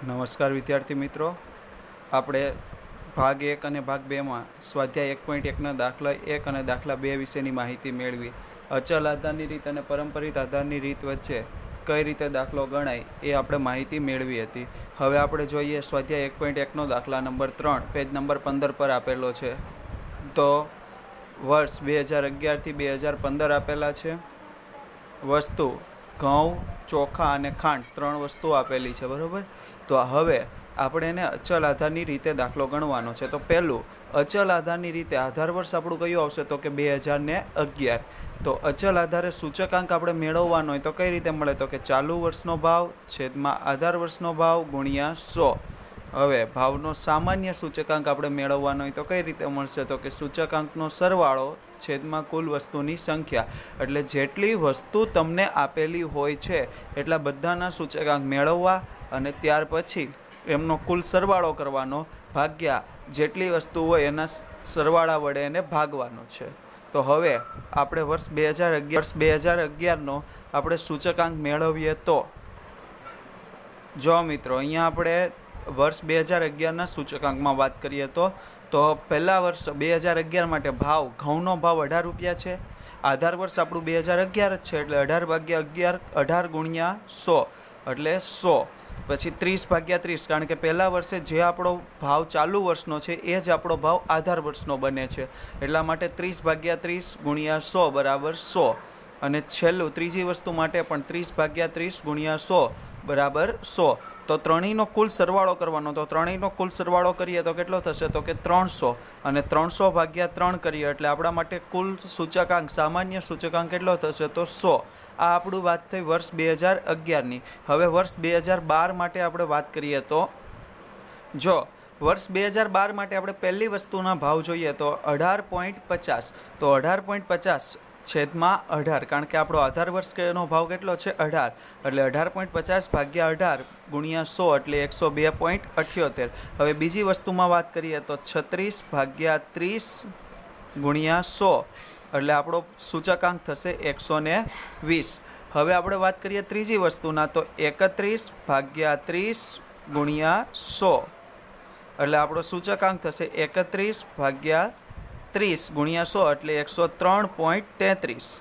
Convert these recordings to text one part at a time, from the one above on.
નમસ્કાર વિદ્યાર્થી મિત્રો, આપણે ભાગ 1 અને ભાગ 2માં સ્વાધ્યાય 1.1ના દાખલા 1 અને દાખલા 2 વિશેની માહિતી મેળવી. અચલ આધારની રીત અને પરંપરિત આધારની રીત વચ્ચે કઈ રીતે દાખલો ગણાય એ આપણે માહિતી મેળવી હતી. હવે આપણે જોઈએ સ્વાધ્યાય 1.1નો દાખલા નંબર 3 પેજ નંબર 15 પર આપેલો છે. તો વર્ષ 2011થી 2015 આપેલા છે. વસ્તુ ઘઉં, ચોખા અને ખાંડ 3 વસ્તુ આપેલી છે, બરાબર. તો હવે આપણે એને અચલ આધારની રીતે દાખલો ગણવાનો છે. તો પહેલું અચલ આધારની રીતે આધાર વર્ષ આપણું કયું આવશે? તો કે 2011. તો અચલ આધારે સૂચકાંક આપણે મેળવવાનો હોય તો કઈ રીતે મળે? તો કે ચાલુ વર્ષનો ભાવ છેદમાં આધાર વર્ષનો ભાવ ગુણ્યા 100. હવે ભાવનો સામાન્ય સૂચકાંક આપણે મેળવવાનો હોય તો કઈ રીતે મળશે? તો કે સૂચકાંકનો સરવાળો છેદમાં કુલ વસ્તુની સંખ્યા. એટલે જેટલી વસ્તુ તમને આપેલી હોય છે એટલા બધાના સૂચકાંક મેળવવા અને ત્યાર પછી એમનો કુલ સરવાળો કરવાનો ભાગ્યા જેટલી વસ્તુ હોય એના સરવાળા વડે એને ભાગવાનો છે. તો હવે આપણે વર્ષ 2011નો આપણે સૂચકાંક મેળવીએ તો જો મિત્રો અહીંયા આપણે વર્ષ 2011ના સૂચકાંકમાં વાત કરીએ તો પહેલા વર્ષ 2011 માટે ભાવ ઘઉંનો ભાવ 18 રૂપિયા છે. આધાર વર્ષ આપણું 2011 જ છે એટલે 18 ગુણ્યા 100 એટલે 100. પછી 30/30, કારણ કે પહેલા વર્ષે જે આપણો ભાવ ચાલુ વર્ષનો છે એ જ આપણો ભાવ આધાર વર્ષનો બને છે, એટલા માટે 30/30 ગુણ્યા 100 બરાબર 100. અને છેલ્લું ત્રીજી વસ્તુ માટે પણ 30/30 ગુણ્યા 100 બરાબર 100. તો ત્રણેયનો કુલ સરવાળો કરવાનો. તો ત્રણેયનો કુલ સરવાળો કરીએ તો કેટલો થશે? તો કે 300. અને 300/3 કરીએ એટલે આપણા માટે કુલ સૂચકાંક સામાન્ય સૂચકાંક કેટલો થશે? તો 100. આ આપણું વાત થઈ વર્ષ 2011ની. હવે વર્ષ 2012 માટે આપણે વાત કરીએ તો જો વર્ષ 2012 માટે આપણે પહેલી વસ્તુના ભાવ જોઈએ તો 18.50. તો 18.50 છેદમાં 18, કારણ કે આપણો આધાર વર્ષનો ભાવ કેટલો છે? 18. એટલે 18.50/18 ગુણ્યા 100 એટલે 102.78. હવે બીજી વસ્તુમાં વાત કરીએ તો 36/30 ગુણ્યા 100 એટલે આપણો સૂચકાંક થશે 120. હવે આપણે વાત કરીએ ત્રીજી વસ્તુના તો 31/30 ગુણ્યા 100 એટલે આપણો સૂચકાંક થશે 31/30 ગુણ્યા 100 એટલે 103.33.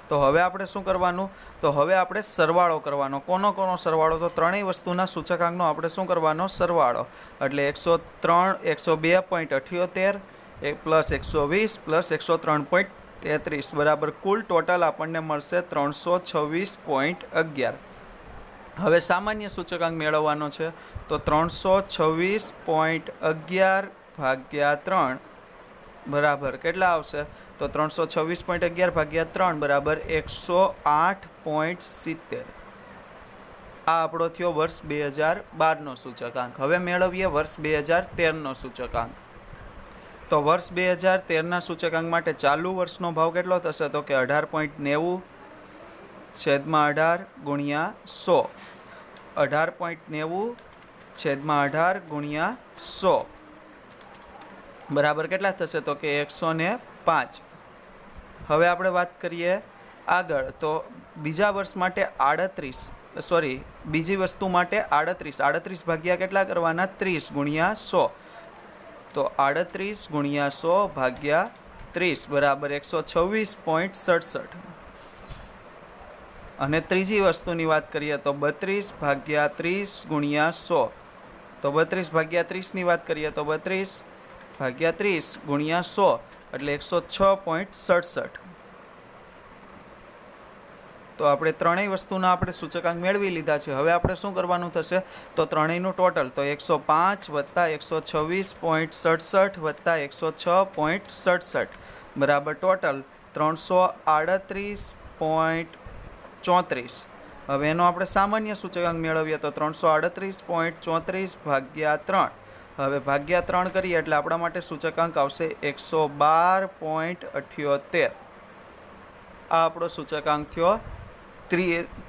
તો હવે આપણે શું કરવાનું? તો હવે આપણે સરવાળો કરવાનો. કોનો સરવાળો? તો ત્રણેય વસ્તુના સૂચકાંકનો આપણે શું કરવાનો? સરવાળો. એટલે 102.78 પ્લસ 120 પ્લસ 103.33 બરાબર કુલ ટોટલ આપણને મળશે 326.11. હવે સામાન્ય સૂચકાંક મેળવવાનો છે તો 326.11/3 બરાબર કેટલા આવશે? તો 326.11/3 બરાબર 108.70. આ આપણો થયો વર્ષ 2012નો સૂચકાંક. હવે મેળવીએ વર્ષ 2013નો સૂચકાંક. તો વર્ષ 2013ના સૂચકાંક માટે ચાલુ વર્ષનો ભાવ કેટલો થશે? તો કે 18.90 છેદમાં 18 ગુણ્યા 100. 18.90 છેદમાં 18 ગુણ્યા 100 બરાબર કેટલા થશે? તો કે 105. હવે આપણે વાત કરીએ આગળ તો બીજા વર્ષ માટે બીજી વસ્તુ માટે 38 ભાગ્યા કેટલા કરવાના? 30 ગુણ્યા 100. તો 38 ગુણ્યા 100 ભાગ્યા 30 બરાબર 126.67. અને ત્રીજી વસ્તુની વાત કરીએ તો 32/30 ગુણ્યા 100. તો 32/30ની વાત કરીએ તો 32/30 ગુણ્યા 100 એટલે 106.67. તો આપણે ત્રણેય વસ્તુના આપણે સૂચકાંક મેળવી લીધા છે. હવે આપણે શું કરવાનું થશે? તો ત્રણેયનું ટોટલ તો 105 વત્તા 126.67 વત્તા 106.67 બરાબર ટોટલ 338.34. હવે એનો આપણે સામાન્ય સૂચકાંક મેળવીએ તો 338.34/3. હવે ભાગ્યા 3 કરીએ એટલે આપણા માટે સૂચકાંક આવશે 112.78. આ આપણો સૂચકાંક થયો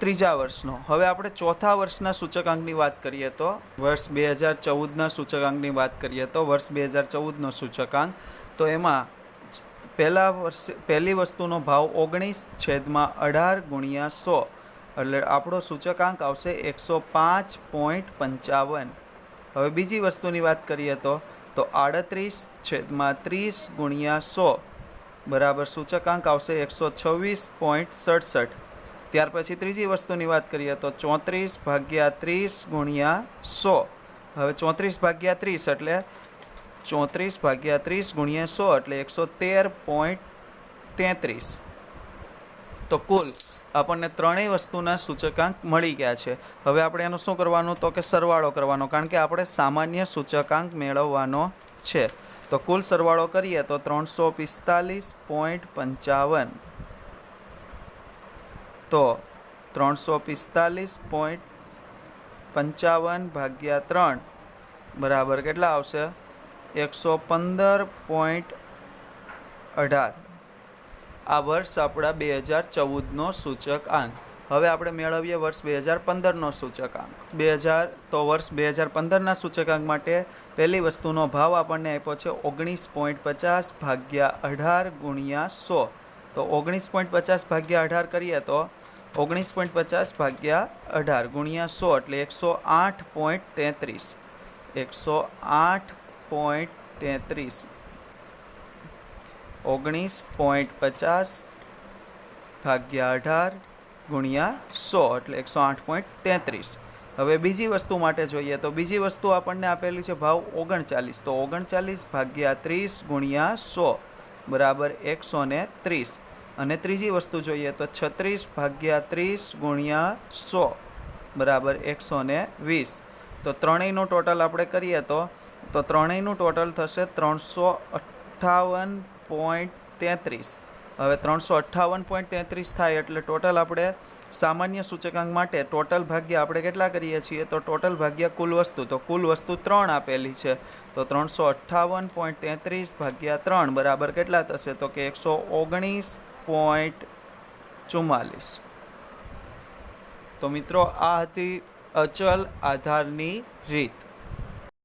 ત્રીજા વર્ષનો. હવે આપણે ચોથા વર્ષના સૂચકાંકની વાત કરીએ તો વર્ષ 2014ના સૂચકાંકની વાત કરીએ તો વર્ષ 2014નો સૂચકાંક તો એમાં પહેલી વસ્તુનો ભાવ 19 છેદમાં 18 ગુણ્યા 100 એટલે આપણો સૂચકાંક આવશે 105.55. હવે બીજી વસ્તુની વાત કરીએ તો 38/30 ગુણ્યા 100 બરાબર સૂચકાંક આવશે 126.67. ત્યાર પછી ત્રીજી વસ્તુની વાત કરીએ તો 34/30 ગુણ્યા 100. હવે 34/30 એટલે 34/30 ગુણ્યા 100 એટલે 113.33. તો કુલ આપણને ત્રણેય વસ્તુના સૂચકાંક મળી ગયા છે. હવે આપણે એનું શું કરવાનું તો કે સરવાળો કરવાનો, કારણ કે આપણે સામાન્ય સૂચકાંક મેળવવાનો છે. તો કુલ સરવાળો કરીએ તો 345.55. તો 345.55 ભાગ્યા 3 બરાબર કેટલા આવશે? 115.18. આ વર્ષ આપણા 2014નો સૂચકાંક. હવે આપણે મેળવીએ વર્ષ 2015નો સૂચકાંક. વર્ષ 2015ના સૂચકાંક માટે પહેલી વસ્તુનો ભાવ આપણને આપ્યો છે 19.50 ભાગ્યા 18 ગુણ્યા 100. તો 19.50 ભાગ્યા 18 કરીએ તો 19.50 ભાગ્યા 18 ગુણ્યા 100 એટલે 108.33. 108.33. 19.50 ભાગ્યા 18 ગુણ્યા 100 એટલે 108.33. હવે બીજી વસ્તુ માટે જોઈએ તો બીજી વસ્તુ આપણને આપેલી છે ભાવ 39. તો 39 ભાગ્યા 30 ગુણ્યા 100 બરાબર 130. અને ત્રીજી વસ્તુ જોઈએ તો 36 ભાગ્યા 30 ગુણ્યા 100 બરાબર 120. તો ત્રણેયનું ટોટલ આપણે કરીએ તો ત્રણેયનું ટોટલ થશે 358.33. હવે 358.33 થાય એટલે ટોટલ આપણે સામાન્ય સૂચકાંક માટે ટોટલ ભાગ્યા આપણે કેટલા કરીએ છીએ તો ટોટલ ભાગ્યા કુલ વસ્તુ. તો કુલ વસ્તુ 3 આપેલી છે. તો 358.33 ભાગ્યા 3 બરાબર કેટલા થશે તો કે 119.44. તો મિત્રો આ હતી અચલ આધારની રીત.